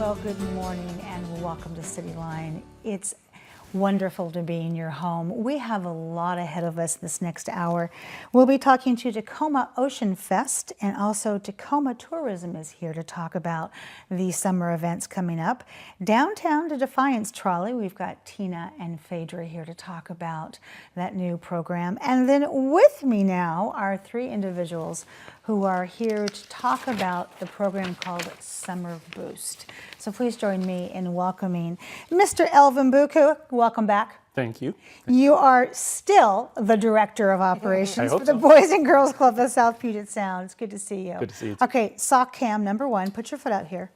Well, good morning and welcome to CityLine. It's wonderful to be in your home. We have a lot ahead of us this next hour. We'll be talking to Tacoma Ocean Fest, and also Tacoma Tourism is here to talk about the summer events coming up. Downtown to Defiance Trolley, we've got Tina and Phaedra here to talk about that new program. And then with me now are three individuals who are here to talk about the program called Summer Boost. So please join me in welcoming Mr. Elvin Bucu. Welcome back. Thank you. You are still the Director of Operations for the Boys and Girls Club of South Puget Sound. It's good to see you. Good to see you. Okay, sock cam number one. Put your foot out here.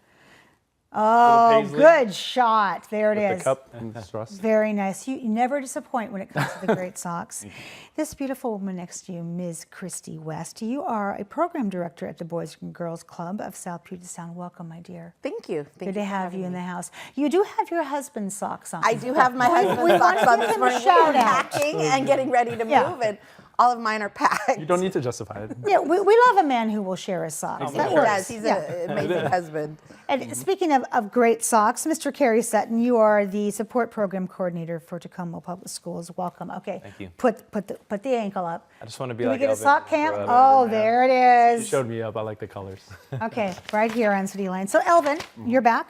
Oh, good shot. There it is. The cup and the straws. Very nice. You never disappoint when it comes to the great socks. This beautiful woman next to you, Ms. Christy West, you are a program director at the Boys and Girls Club of South Puget Sound. Welcome, my dear. Thank you. Good to have you in the house. You do have your husband's socks on. I do have my husband's socks on this morning. Shout out. Packing and getting ready to move, and all of mine are packed. You don't need to justify it. Yeah, we love a man who will share his socks. He does. He's an amazing husband. And speaking of great socks, Mr. Kerry Sutton, you are the support program coordinator for Tacoma Public Schools. Welcome. Okay. Thank you. Put the ankle up. I just want to be Can like we get Elvin a sock cam? and Oh, there it You is. showed me up. I like the colors. Okay, right here on CityLine. So Elvin, you're back.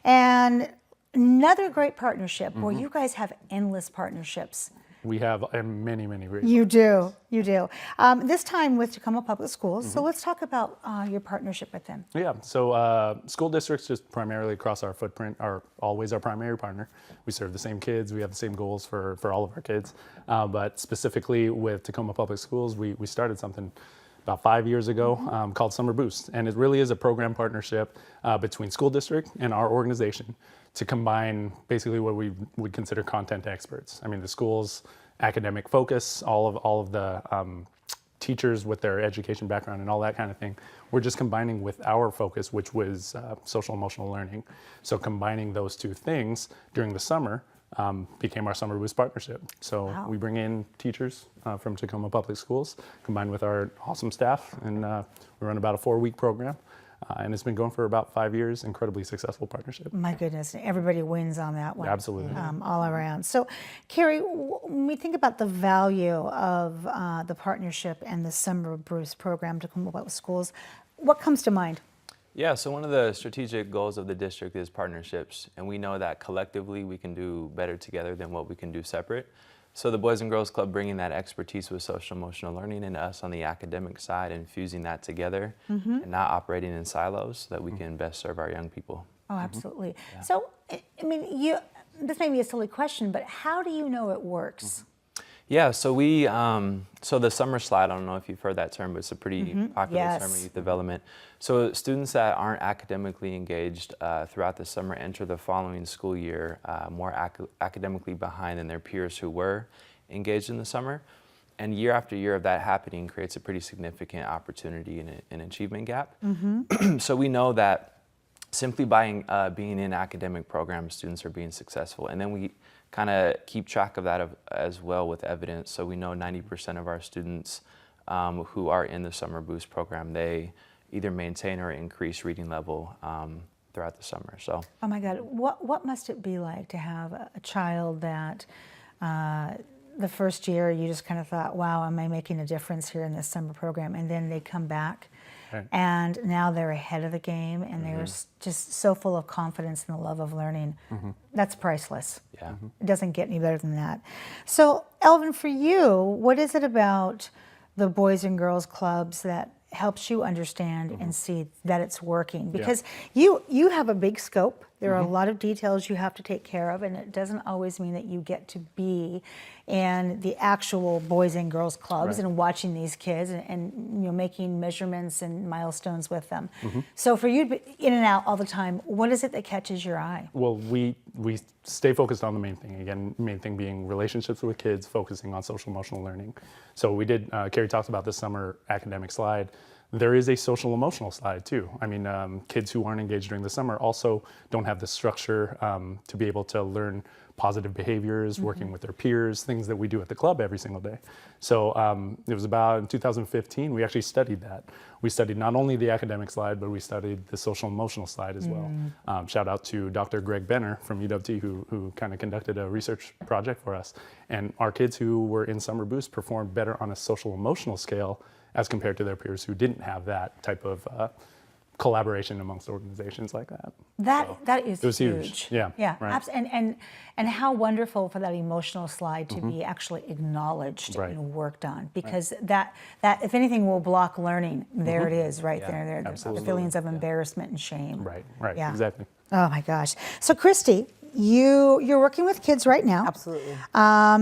And another great partnership. Well, you guys have endless partnerships. We have many, many great. You do. This time with Tacoma Public Schools. So let's talk about your partnership with them. Yeah, so school districts just primarily across our footprint are always our primary partner. We serve the same kids, we have the same goals for all of our kids. But specifically with Tacoma Public Schools, we started something about 5 years ago called Summer Boost. And it really is a program partnership between school district and our organization to combine basically what we would consider content experts. I mean, the school's academic focus, all of the teachers with their education background and all that kind of thing. We're just combining with our focus, which was social emotional learning. So combining those two things during the summer became our Summer Boost partnership. So we bring in teachers from Tacoma Public Schools, combined with our awesome staff, and we run about a 4-week program. And it's been going for about 5 years, incredibly successful partnership. My goodness, everybody wins on that one. Absolutely. All around. So, Kerry, when we think about the value of the partnership and the Summer Boost program to come up with schools, what comes to mind? Yeah, so one of the strategic goals of the district is partnerships, and we know that collectively we can do better together than what we can do separate. So the Boys and Girls Club bringing that expertise with social emotional learning and us on the academic side and fusing that together and not operating in silos so that we can best serve our young people. Oh, absolutely. Yeah. So, I mean, this may be a silly question, but how do you know it works? Yeah, so so the summer slide, I don't know if you've heard that term, but it's a pretty popular term in youth development. So students that aren't academically engaged throughout the summer enter the following school year more academically behind than their peers who were engaged in the summer. And year after year of that happening creates a pretty significant opportunity and an achievement gap. So we know that simply by being in academic programs, students are being successful. And then we kind of keep track of that as well with evidence. So we know 90% of our students who are in the Summer Boost program, they either maintain or increase reading level throughout the summer. So. Oh my God, what must it be like to have a child that the first year you just kind of thought, wow, am I making a difference here in this summer program? And then they come back and now they're ahead of the game and they're just so full of confidence and the love of learning. That's priceless. Yeah. It doesn't get any better than that. So Elvin, for you, what is it about the Boys and Girls Clubs that helps you understand and see that it's working? Because you have a big scope. There are a lot of details you have to take care of, and it doesn't always mean that you get to be in the actual Boys and Girls Clubs and watching these kids and making measurements and milestones with them. So for you to be in and out all the time, what is it that catches your eye? Well, we stay focused on the main thing. Again, main thing being relationships with kids, focusing on social emotional learning. So we did, Kerry talked about this summer academic slide. There is a social emotional side too. I mean, kids who aren't engaged during the summer also don't have the structure to be able to learn positive behaviors, working with their peers, things that we do at the club every single day. So it was about in 2015, we actually studied that. We studied not only the academic side, but we studied the social emotional side as well. Shout out to Dr. Greg Benner from UWT who kind of conducted a research project for us. And our kids who were in Summer Boost performed better on a social emotional scale as compared to their peers who didn't have that type of collaboration amongst organizations like that. That is it was huge. Yeah. Right. And how wonderful for that emotional slide to be actually acknowledged and worked on, because that if anything will block learning, there it is right there. The feelings of embarrassment and shame. Right, exactly. Oh my gosh. So Christy, you're working with kids right now. Absolutely.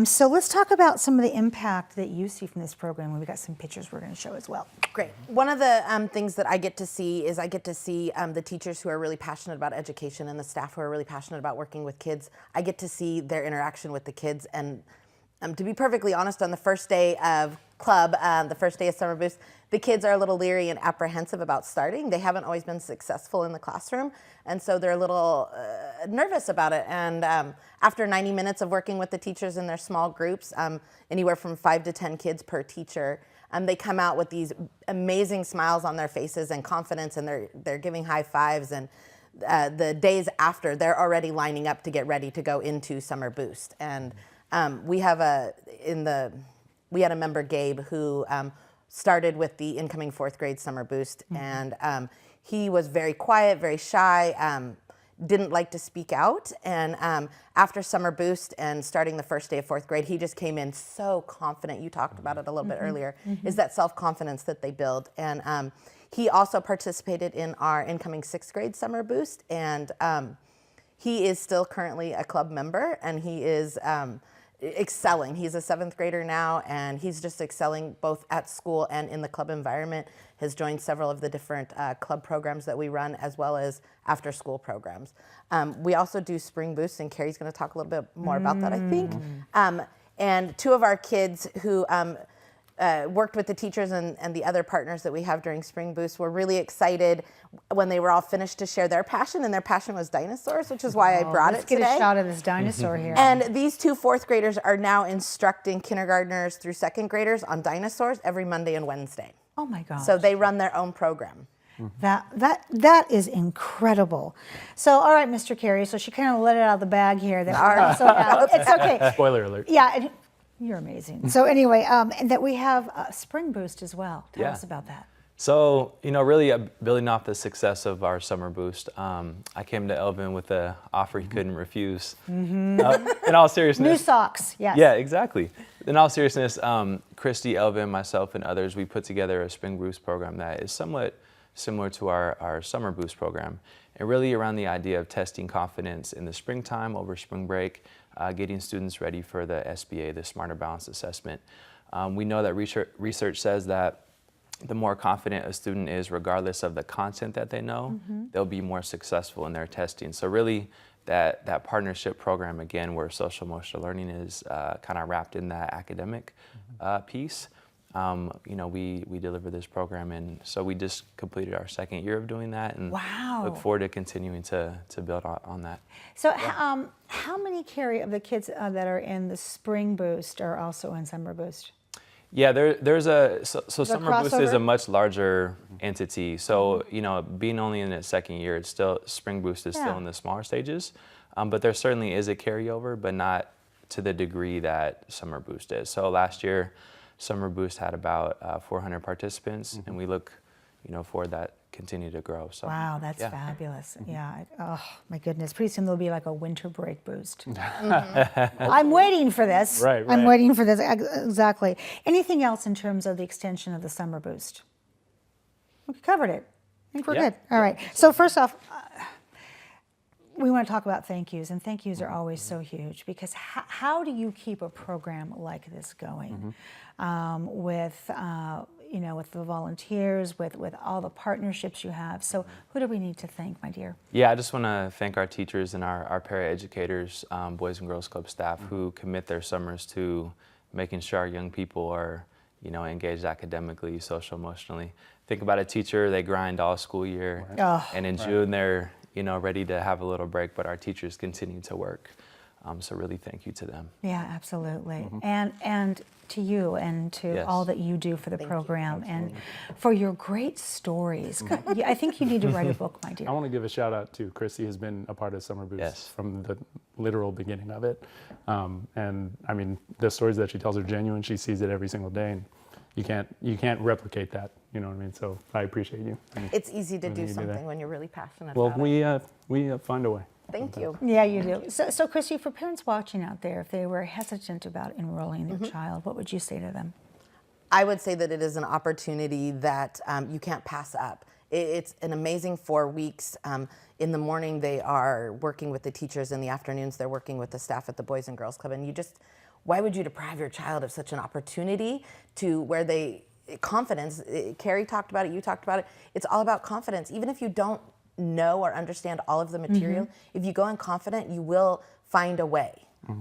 So let's talk about some of the impact that you see from this program. We've got some pictures we're going to show as well. Great. One of the things that I get to see is the teachers who are really passionate about education and the staff who are really passionate about working with kids. I get to see their interaction with the kids. And to be perfectly honest, on the first day of club, the first day of Summer Boost, the kids are a little leery and apprehensive about starting. They haven't always been successful in the classroom, and so they're a little nervous about it. And after 90 minutes of working with the teachers in their small groups, anywhere from 5 to 10 kids per teacher, they come out with these amazing smiles on their faces and confidence, and they're giving high fives. And the days after, they're already lining up to get ready to go into Summer Boost. And we had a member, Gabe, who started with the incoming 4th grade Summer Boost, and he was very quiet, very shy, didn't like to speak out. And after Summer Boost and starting the first day of 4th grade, he just came in so confident. You talked about it a little bit earlier, is that self-confidence that they build. And he also participated in our incoming 6th grade Summer Boost, and he is still currently a club member, and he is excelling. He's a 7th grader now, and he's just excelling both at school and in the club environment. Has joined several of the different club programs that we run, as well as after school programs. We also do Spring Boost, and Kerry's going to talk a little bit more about that, I think. And 2 of our kids who worked with the teachers and the other partners that we have during Spring Boost were really excited when they were all finished to share their passion, and their passion was dinosaurs, which is why I brought it today. Let's get a shot of this dinosaur here. And these 2 4th graders are now instructing kindergartners through 2nd graders on dinosaurs every Monday and Wednesday. Oh my gosh. So they run their own program. That is incredible. So, all right, Mr. Kerry, so she kind of let it out of the bag here. It's okay. Spoiler alert. Yeah, and you're amazing. So anyway, and that we have Spring Boost as well. Tell us about that. So, really building off the success of our Summer Boost, I came to Elvin with an offer he couldn't refuse. In all seriousness. New socks, yes. Yeah, exactly. In all seriousness, Christy, Elvin, myself, and others, we put together a Spring Boost program that is somewhat similar to our Summer Boost program, and really around the idea of testing confidence in the springtime over spring break, getting students ready for the SBA, the Smarter Balanced Assessment. We know that research says that the more confident a student is, regardless of the content that they know, they'll be more successful in their testing. So really, that partnership program, again, where social emotional learning is kind of wrapped in that academic piece, we deliver this program, and so we just completed our 2nd year of doing that, and look forward to continuing to build on that. So how many, Kerry, of the kids that are in the Spring Boost are also in Summer Boost? Yeah, there's Summer Boost is a much larger entity. So, being only in its 2nd year, it's still, Spring Boost is still in the smaller stages. But there certainly is a carryover, but not to the degree that Summer Boost is. So last year, Summer Boost had about 400 participants, and we look, for that continue to grow. So wow, that's fabulous. Yeah. Oh my goodness. Pretty soon there'll be like a winter break boost. I'm waiting for this. Right. I'm waiting for this. Exactly. Anything else in terms of the extension of the Summer Boost? We covered it. I think we're good. All right. So first off, we want to talk about thank yous, and thank yous are always so huge, because how do you keep a program like this going with the volunteers, with all the partnerships you have? So who do we need to thank, my dear? Yeah, I just want to thank our teachers and our paraeducators, Boys and Girls Club staff who commit their summers to making sure our young people are engaged academically, social, emotionally. Think about a teacher, they grind all school year, and in June they're ready to have a little break, but our teachers continue to work. So really thank you to them. Yeah, absolutely. And to you and to Yes. all that you do for the program and for your great stories. God, I think you need to write a book, my dear. I want to give a shout out to Christy, who's been a part of Summer Boost Yes. from the literal beginning of it. And I mean, the stories that she tells are genuine. She sees it every single day, and you can't replicate that. You know what I mean? So I appreciate you. It's easy to Everything do you do there. something when you're really passionate Well, about it. we find a way. Thank you. Yeah, you do. So Christy, for parents watching out there, if they were hesitant about enrolling their child, what would you say to them? I would say that it is an opportunity that you can't pass up. It's an amazing 4 weeks. In the morning, they are working with the teachers. In the afternoons, they're working with the staff at the Boys and Girls Club. And why would you deprive your child of such an opportunity to where confidence, Kerry talked about it, you talked about it. It's all about confidence. Even if you don't know or understand all of the material, if you go in confident, you will find a way,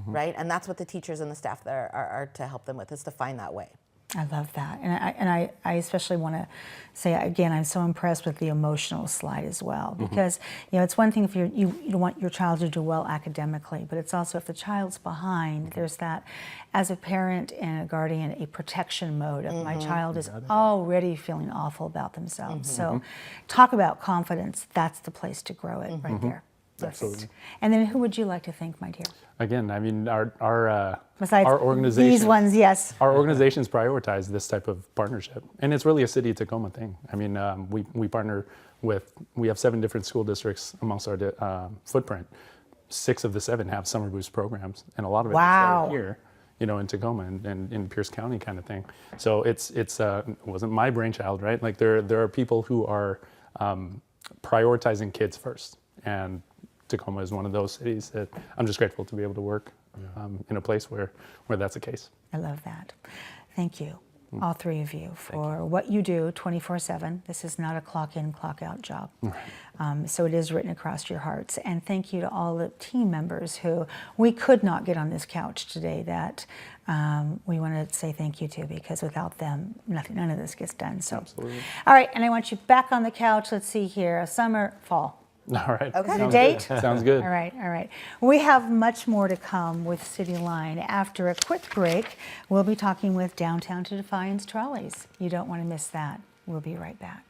right? And that's what the teachers and the staff there are to help them with, is to find that way. I love that. And I especially want to say, again, I'm so impressed with the emotional slide as well, because, it's one thing if you want your child to do well academically, but it's also if the child's behind, there's that, as a parent and a guardian, a protection mode of my child is already feeling awful about themselves. So talk about confidence. That's the place to grow it right there. Absolutely. And then who would you like to thank, my dear? Again, I mean, our Besides organization, these ones, yes. Our organizations prioritize this type of partnership, and it's really a City of Tacoma thing. I mean, we partner with, we have 7 different school districts amongst our footprint. 6 of the 7 have Summer Boost programs, and a lot of it started here, in Tacoma and in Pierce County kind of thing. So it wasn't my brainchild, right? Like there are people who are prioritizing kids first, and Tacoma is one of those cities that I'm just grateful to be able to work in a place where that's the case. I love that. Thank you, all 3 of you, for what you do 24/7. This is not a clock in, clock out job. So it is written across your hearts. And thank you to all the team members who we could not get on this couch today that we want to say thank you to, because without them, none of this gets done. So, Absolutely. All right, and I want you back on the couch. Let's see here, summer, fall. All right. Okay. Sounds Date? good. Sounds good. All right. We have much more to come with CityLine. After a quick break, we'll be talking with Downtown to Defiance Trolleys. You don't want to miss that. We'll be right back.